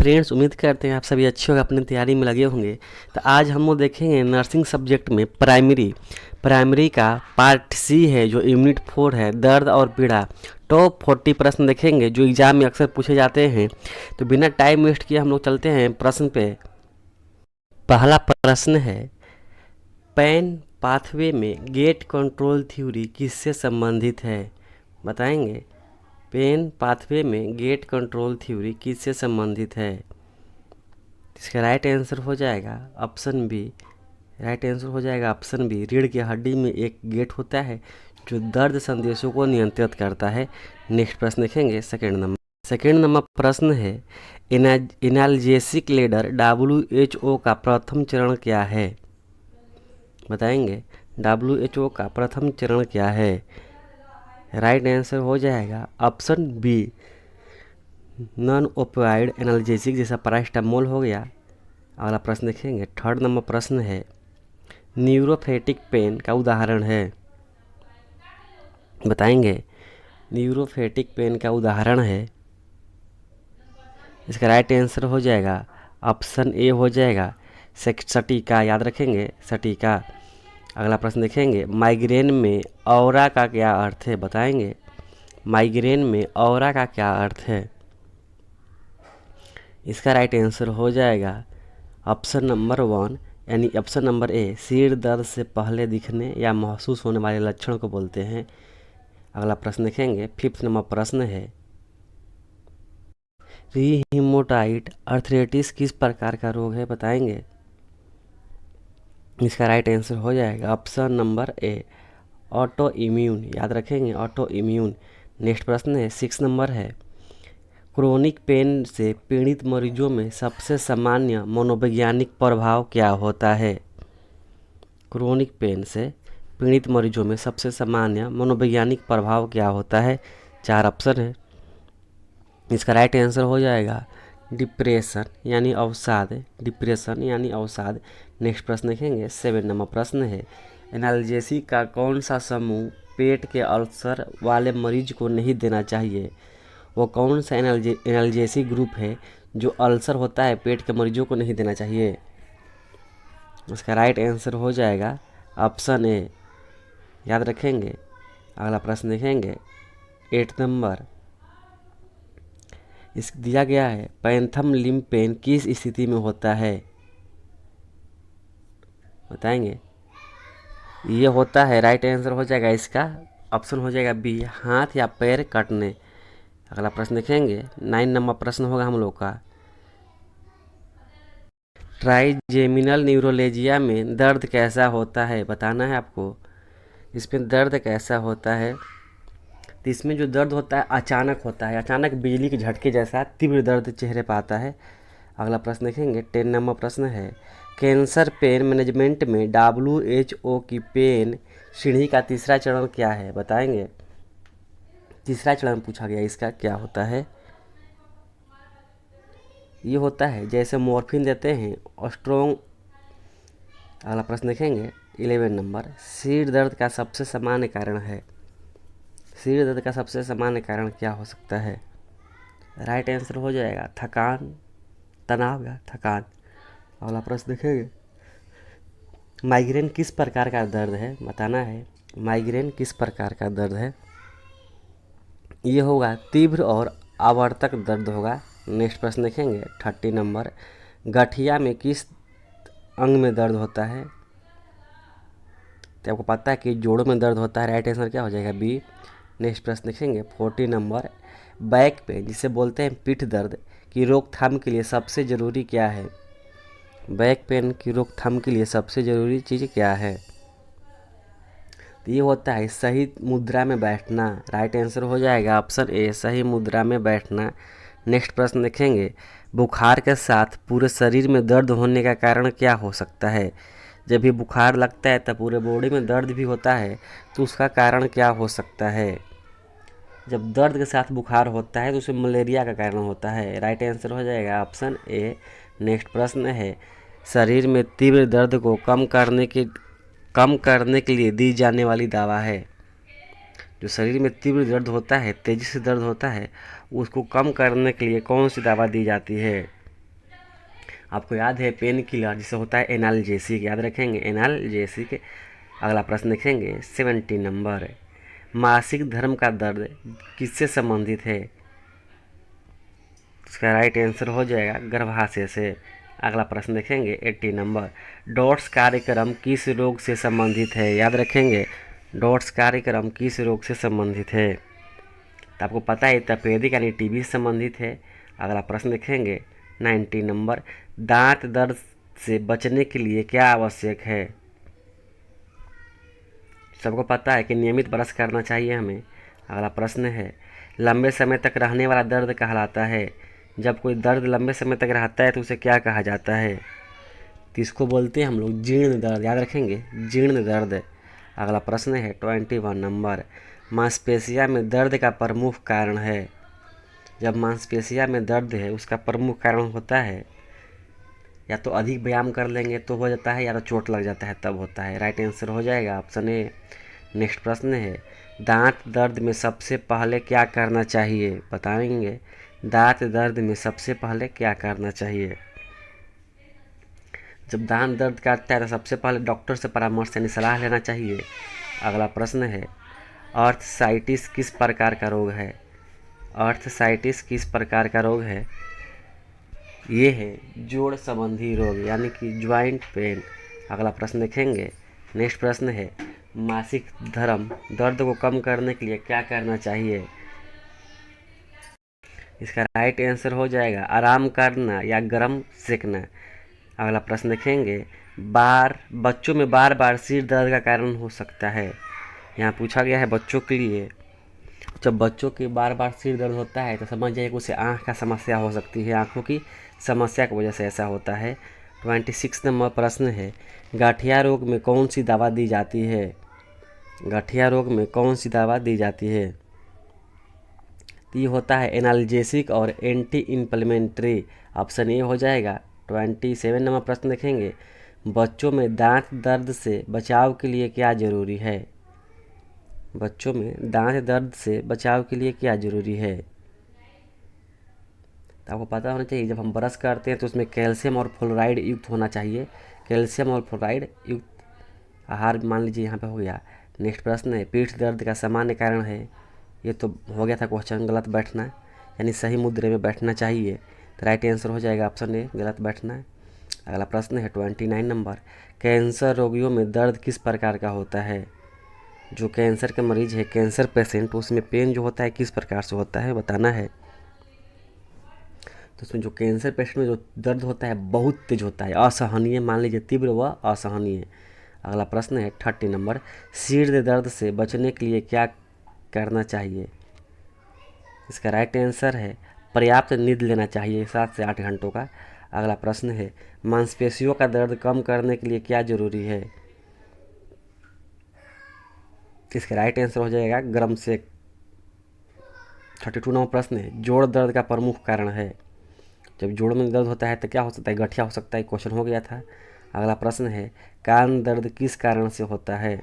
Friends, उम्मीद करते हैं आप सभी अच्छे होंगे, अपनी तैयारी में लगे होंगे। तो आज हम लोग देखेंगे नर्सिंग सब्जेक्ट में प्राइमरी का पार्ट सी है, जो यूनिट 4 है, दर्द और पीड़ा। टॉप 40 प्रश्न देखेंगे जो एग्जाम में अक्सर पूछे जाते हैं। तो बिना टाइम वेस्ट किए हम लोग चलते हैं प्रश्न पे। पहला प्रश्न है, पेन पाथवे में गेट कंट्रोल थ्योरी किससे संबंधित है? बताएंगे। पेन पाथवे में गेट कंट्रोल थ्योरी किससे संबंधित है? इसका राइट आंसर हो जाएगा ऑप्शन बी। राइट आंसर हो जाएगा ऑप्शन बी। रीढ़ की हड्डी में एक गेट होता है जो दर्द संदेशों को नियंत्रित करता है। नेक्स्ट प्रश्न देखेंगे सेकेंड नंबर प्रश्न है, एनाल्जेसिक लेडर WHO का प्रथम चरण क्या है? बताएंगे। WHO का प्रथम चरण क्या है? राइट आंसर हो जाएगा option B, non opioid analgesic, जैसा पैरास्टामोल हो गया। अगला प्रश्न देखेंगे। थर्ड नंबर प्रश्न है, न्यूरोफेटिक पेन का उदाहरण है? बताएंगे। न्यूरोफेटिक पेन का उदाहरण है, इसका राइट आंसर हो जाएगा ऑप्शन ए हो जाएगा सटीका। याद रखेंगे, सटीका। अगला प्रश्न देखेंगे, माइग्रेन में ऑरा का क्या अर्थ है? बताएंगे। माइग्रेन में ऑरा का क्या अर्थ है? इसका राइट आंसर हो जाएगा ऑप्शन नंबर 1 यानी ऑप्शन नंबर ए, सिर दर्द से पहले दिखने या महसूस होने वाले लक्षण को बोलते हैं। अगला प्रश्न देखेंगे। फिफ्थ नंबर प्रश्न है, रीहीमोटाइड अर्थराइटिस किस प्रकार का रोग है? बताएंगे। इसका राइट आंसर हो जाएगा option number A, auto immune. याद रखेंगे, ऑटो इम्यून। नेक्स्ट प्रश्न है, 6 नंबर है, क्रोनिक पेन से पीड़ित मरीजों में सबसे सामान्य मनोवैज्ञानिक प्रभाव क्या होता है? क्रोनिक पेन से पीड़ित मरीजों में सबसे सामान्य मनोवैज्ञानिक प्रभाव क्या होता है? 4 ऑप्शन है, इसका राइट आंसर हो जाएगा डिप्रेशन यानी अवसाद। डिप्रेशन यानी अवसाद। नेक्स्ट प्रश्न देखेंगे। 7 नंबर प्रश्न है, एनाल्जेसिक का कौन सा समूह पेट के अल्सर वाले मरीज को नहीं देना चाहिए? वो कौन सा एनाल्जेसिक ग्रुप है जो अल्सर होता है पेट के मरीजों को नहीं देना चाहिए? उसका राइट आंसर हो जाएगा ऑप्शन ए। याद रखेंगे। अगला प्रश्न देखेंगे। 8 नंबर, इस दिया गया है, पैंथम लिम्ब पेन किस स्थिति में होता है? बताएंगे। ये होता है, राइट आंसर हो जाएगा इसका ऑप्शन हो जाएगा बी, हाथ या पैर कटने। अगला प्रश्न देखेंगे। 9 नंबर प्रश्न होगा हम लोग का, ट्राइजेमिनल न्यूरोलेजिया में दर्द कैसा होता है? बताना है आपको। इसमें दर्द कैसा होता है? तो इसमें जो दर्द होता है अचानक होता है, अचानक बिजली के झटके जैसा तीव्र दर्द चेहरे पर आता है। अगला प्रश्न देखेंगे। 10 नंबर प्रश्न है, कैंसर पेन मैनेजमेंट में WHO की पेन श्रेणी का तीसरा चरण क्या है? बताएंगे। तीसरा चरण पूछा गया, इसका क्या होता है? ये होता है जैसे मॉर्फिन देते हैं स्ट्रॉन्ग। अगला प्रश्न देखेंगे। 11 नंबर, सिर दर्द का सबसे सामान्य कारण है? सिर दर्द का सबसे सामान्य कारण क्या हो सकता है? राइट आंसर हो जाएगा थकान, तनाव या थकान। अगला प्रश्न देखेंगे। माइग्रेन किस प्रकार का दर्द है? बताना है। माइग्रेन किस प्रकार का दर्द है? ये होगा तीव्र और आवर्तक दर्द होगा। नेक्स्ट प्रश्न देखेंगे। 30 नंबर, गठिया में किस अंग में दर्द होता है? तो आपको पता है कि जोड़ों में दर्द होता है। राइट आंसर क्या हो जाएगा बी। नेक्स्ट प्रश्न देखेंगे। 40 नंबर, बैक पेन जिसे बोलते हैं पीठ दर्द की रोकथाम के लिए सबसे ज़रूरी क्या है? बैक पेन की रोकथाम के लिए सबसे ज़रूरी चीज़ क्या है? तो ये होता है सही मुद्रा में बैठना। राइट आंसर हो जाएगा ऑप्शन ए, सही मुद्रा में बैठना। नेक्स्ट प्रश्न देखेंगे। बुखार के साथ पूरे शरीर में दर्द होने का कारण क्या हो सकता है? जब भी बुखार लगता है तब पूरे बॉडी में दर्द भी होता है, तो उसका कारण क्या हो सकता है? जब दर्द के साथ बुखार होता है तो उसे मलेरिया का कारण होता है। राइट आंसर हो जाएगा ऑप्शन ए। नेक्स्ट प्रश्न है, शरीर में तीव्र दर्द को कम करने के लिए दी जाने वाली दवा है? जो शरीर में तीव्र दर्द होता है, तेजी से दर्द होता है, उसको कम करने के लिए कौन सी दवा दी जाती है? आपको याद है पेन किलर जिसे होता है एनाल्जेसिक, याद रखेंगे एनाल्जेसिक। अगला प्रश्न देखेंगे 70 नंबर, मासिक धर्म का दर्द किससे संबंधित है? इसका राइट आंसर हो जाएगा गर्भाशय से। अगला प्रश्न देखेंगे 80 नंबर, डॉट्स कार्यक्रम किस रोग से संबंधित है? याद रखेंगे डॉट्स कार्यक्रम किस रोग से संबंधित है? तो आपको पता है तपेदिक यानी टीबी से संबंधित है। अगला प्रश्न देखेंगे 90 नंबर, दांत दर्द से बचने के लिए क्या आवश्यक है? सबको पता है कि नियमित ब्रश करना चाहिए हमें। अगला प्रश्न है, लंबे समय तक रहने वाला दर्द कहलाता है? जब कोई दर्द लंबे समय तक रहता है तो उसे क्या कहा जाता है? तो इसको बोलते हैं हम लोग जीर्ण दर्द, याद रखेंगे जीर्ण दर्द। अगला प्रश्न है 21 नंबर, मांसपेशिया में दर्द का प्रमुख कारण है? जब मांसपेशिया में दर्द है उसका प्रमुख कारण होता है या तो अधिक व्यायाम कर लेंगे तो हो जाता है, या तो चोट लग जाता है तब होता है। राइट आंसर हो जाएगा ऑप्शन ए। नेक्स्ट प्रश्न है, दांत दर्द में सबसे पहले क्या करना चाहिए? बताएंगे दांत दर्द में सबसे पहले क्या करना चाहिए? जब दांत दर्द करता है तो सबसे पहले डॉक्टर से परामर्श यानी सलाह लेना चाहिए। अगला प्रश्न है, आर्थराइटिस किस प्रकार का रोग है? आर्थराइटिस किस प्रकार का रोग है? ये है जोड़ संबंधी रोग यानी कि ज्वाइंट पेन। अगला प्रश्न देखेंगे। नेक्स्ट प्रश्न है, मासिक धर्म दर्द को कम करने के लिए क्या करना चाहिए? इसका राइट आंसर हो जाएगा आराम करना या गर्म सेकना। अगला प्रश्न देखेंगे, बच्चों में बार बार सिर दर्द का कारण हो सकता है? यहाँ पूछा गया है बच्चों के लिए। जब बच्चों के बार बार सिर दर्द होता है तो समझ जाइए कि उसे आँख का समस्या हो सकती है, आँखों की समस्या की वजह से ऐसा होता है। 26 नंबर प्रश्न है, गठिया रोग में कौन सी दवा दी जाती है? गठिया रोग में कौन सी दवा दी जाती है? तो ये होता है एनाल्जेसिक और एंटी इन्फ्लेमेटरी। ऑप्शन ए हो जाएगा। 27 नंबर प्रश्न देखेंगे, बच्चों में दांत दर्द से बचाव के लिए क्या जरूरी है? बच्चों में दांत दर्द से बचाव के लिए क्या जरूरी है? तो आपको पता होना चाहिए जब हम ब्रश करते हैं तो उसमें कैल्शियम और फ्लोराइड युक्त होना चाहिए। कैल्शियम और फ्लोराइड युक्त आहार मान लीजिए यहाँ पे हो गया। नेक्स्ट प्रश्न है, पीठ दर्द का सामान्य कारण है? ये तो हो गया था क्वेश्चन, गलत बैठना यानी सही मुद्रे में बैठना चाहिए। तो राइट आंसर हो जाएगा ऑप्शन ए, गलत बैठना है। अगला प्रश्न है 29 नंबर, कैंसर रोगियों में दर्द किस प्रकार का होता है? जो कैंसर के मरीज है, कैंसर पेशेंट, उसमें पेन जो होता है किस प्रकार से होता है बताना है। तो उसमें जो कैंसर पेशेंट में जो दर्द होता है बहुत तेज होता है, असहनीय, मान लीजिए तीव्र व असहनीय। अगला प्रश्न है 30 नंबर, सिर दर्द से बचने के लिए क्या करना चाहिए? इसका राइट आंसर है पर्याप्त नींद लेना चाहिए 7 से 8 घंटों का। अगला प्रश्न है, मांसपेशियों का दर्द कम करने के लिए क्या जरूरी है? इसका राइट आंसर हो जाएगा गर्म सेक। 32 नंबर प्रश्न है, जोड़ दर्द का प्रमुख कारण है? जब जोड़ में दर्द होता है तो क्या हो सकता है? गठिया हो सकता है, क्वेश्चन हो गया था। अगला प्रश्न है, कान दर्द किस कारण से होता है?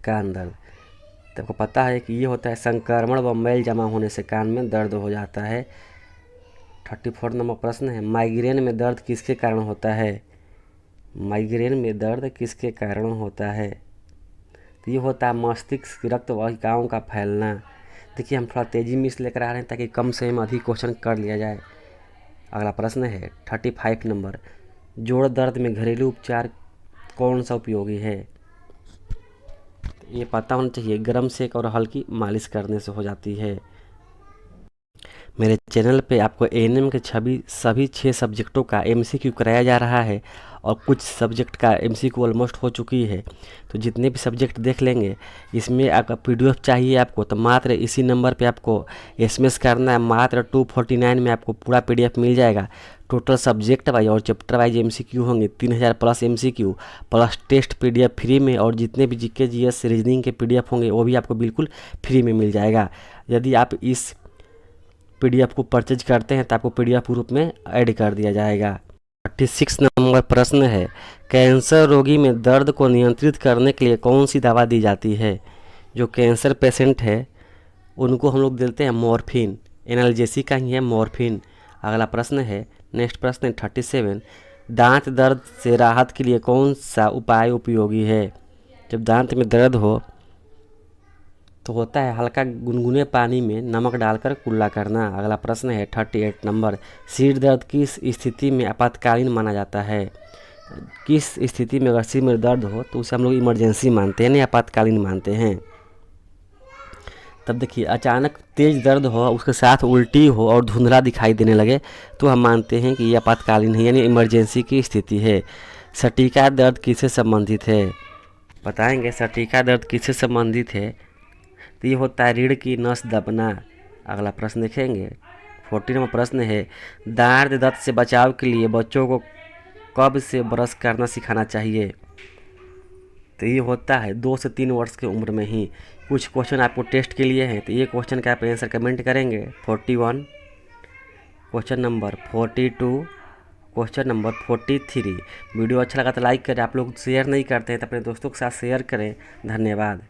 कान दर्द, तो आपको पता है कि ये होता है संक्रमण व मैल जमा होने से कान में दर्द हो जाता है। 34 नंबर प्रश्न है, माइग्रेन में दर्द किसके कारण होता है? माइग्रेन में दर्द किसके कारण होता है? तो ये होता है मस्तिष्क रक्त वाहिकाओं का फैलना। देखिए हम थोड़ा तेज़ी में इसलिए करा रहे हैं ताकि कम समय में अधिक क्वेश्चन कर लिया जाए। अगला प्रश्न है 35 नंबर, जोड़ दर्द में घरेलू उपचार कौन सा उपयोगी है? ये पता होना चाहिए, गर्म सेक और हल्की मालिश करने से हो जाती है। मेरे चैनल पे आपको एएनएम के सभी 6 सब्जेक्टों का एमसीक्यू कराया जा रहा है और कुछ सब्जेक्ट का एमसीक्यू ऑलमोस्ट हो चुकी है। तो जितने भी सब्जेक्ट देख लेंगे, इसमें आपका पीडीएफ चाहिए आपको तो मात्र इसी नंबर पे आपको एसएमएस करना है। मात्र 249 में आपको पूरा पीडीएफ मिल जाएगा। टोटल सब्जेक्ट वाइज और चैप्टर वाइज एमसीक्यू होंगे 3000 plus MCQ plus test PDF free में, और जितने भी जीके जीएस रीजनिंग के पीडीएफ होंगे वो भी आपको बिल्कुल फ्री में मिल जाएगा। यदि आप इस पीडीएफ को परचेज करते हैं तो आपको पीडीएफ रूप में ऐड कर दिया जाएगा। 36 नंबर प्रश्न है, कैंसर रोगी में दर्द को नियंत्रित करने के लिए कौन सी दवा दी जाती है? जो कैंसर पेशेंट है उनको हम लोग देते हैं मॉर्फिन, एनाल्जेसिक का ही है मॉर्फिन। अगला प्रश्न है, नेक्स्ट प्रश्न 37, दांत दर्द से राहत के लिए कौन सा उपाय उपयोगी है? जब दांत में दर्द हो तो होता है हल्का गुनगुने पानी में नमक डालकर कुल्ला करना। अगला प्रश्न है 38 नंबर, सिर दर्द किस स्थिति में आपातकालीन माना जाता है? किस स्थिति में अगर सिर में दर्द हो तो उसे हम लोग इमरजेंसी मानते हैं, नहीं आपातकालीन मानते हैं। तब देखिए, अचानक तेज दर्द हो, उसके साथ उल्टी हो और धुंधला दिखाई देने लगे तो हम मानते हैं कि ये आपातकालीन है, यानी इमरजेंसी की स्थिति है। सटीका दर्द किससे संबंधित है? बताएंगे सटीका दर्द किससे संबंधित है? तो ये होता है रीढ़ की नस दबना। अगला प्रश्न देखेंगे, 40 नंबर प्रश्न है, दांत दर्द से बचाव के लिए बच्चों को कब से ब्रश करना सिखाना चाहिए? तो ये होता है 2 से 3 वर्ष की उम्र में ही। कुछ क्वेश्चन आपको टेस्ट के लिए हैं, तो ये क्वेश्चन का आप आंसर कमेंट करेंगे। 41, question number 42, question number 43। Video अच्छा लगा तो लाइक करें। आप लोग शेयर नहीं करते हैं तो अपने दोस्तों के साथ शेयर करें। धन्यवाद।